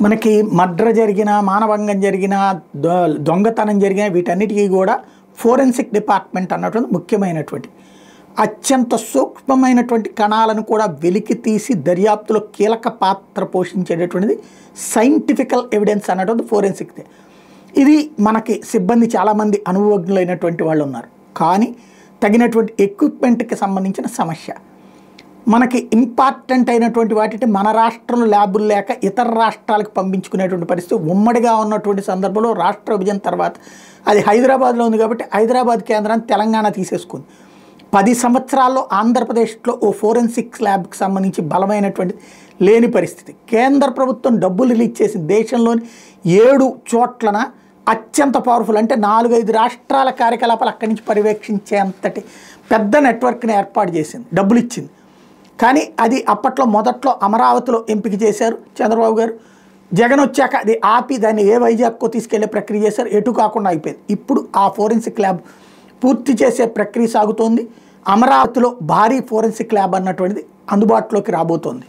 మనకి మర్డర్ జరిగినా, మానభంగం జరిగినా, దొంగతనం జరిగినా వీటన్నిటికీ కూడా ఫోరెన్సిక్ డిపార్ట్మెంట్ అన్నటువంటి ముఖ్యమైనటువంటి అత్యంత సూక్ష్మమైనటువంటి కణాలను కూడా వెలికి తీసి దర్యాప్తులో కీలక పాత్ర పోషించేటటువంటిది సైంటిఫికల్ ఎవిడెన్స్ అన్నటువంటి ఫోరెన్సిక్దే. ఇది మనకి సిబ్బంది చాలామంది అనుభవజ్ఞులైనటువంటి వాళ్ళు ఉన్నారు, కానీ తగినటువంటి ఎక్విప్మెంట్కి సంబంధించిన సమస్య. మనకి ఇంపార్టెంట్ అయినటువంటి వాటిని మన రాష్ట్రంలో ల్యాబులు లేక ఇతర రాష్ట్రాలకు పంపించుకునేటువంటి పరిస్థితి ఉమ్మడిగా ఉన్నటువంటి సందర్భంలో రాష్ట్ర విభజన తర్వాత అది హైదరాబాద్లో ఉంది కాబట్టి హైదరాబాద్ కేంద్రాన్ని తెలంగాణ తీసేసుకుంది. 10 సంవత్సరాల్లో ఆంధ్రప్రదేశ్లో ఓ ఫోరెన్సిక్స్ ల్యాబ్కి సంబంధించి బలమైనటువంటి లేని పరిస్థితి. కేంద్ర ప్రభుత్వం డబ్బులు రిలీజ్ చేసి దేశంలోని 7 చోట్లన అత్యంత పవర్ఫుల్ అంటే 4-5 రాష్ట్రాల కార్యకలాపాలు అక్కడి నుంచి పర్యవేక్షించేంతటి పెద్ద నెట్వర్క్ని ఏర్పాటు చేసింది, డబ్బులు ఇచ్చింది. కానీ అది అప్పట్లో మొదట్లో అమరావతిలో ఎంపిక చేశారు చంద్రబాబు గారు. జగన్ వచ్చాక అది ఆపి దాన్ని ఏ వైజాగ్కో తీసుకెళ్లే ప్రక్రియ చేశారు, ఎటు కాకుండా అయిపోయింది. ఇప్పుడు ఆ ఫోరెన్సిక్ ల్యాబ్ పూర్తి చేసే ప్రక్రియ సాగుతోంది. అమరావతిలో భారీ ఫోరెన్సిక్ ల్యాబ్ అన్నటువంటిది అందుబాటులోకి రాబోతోంది.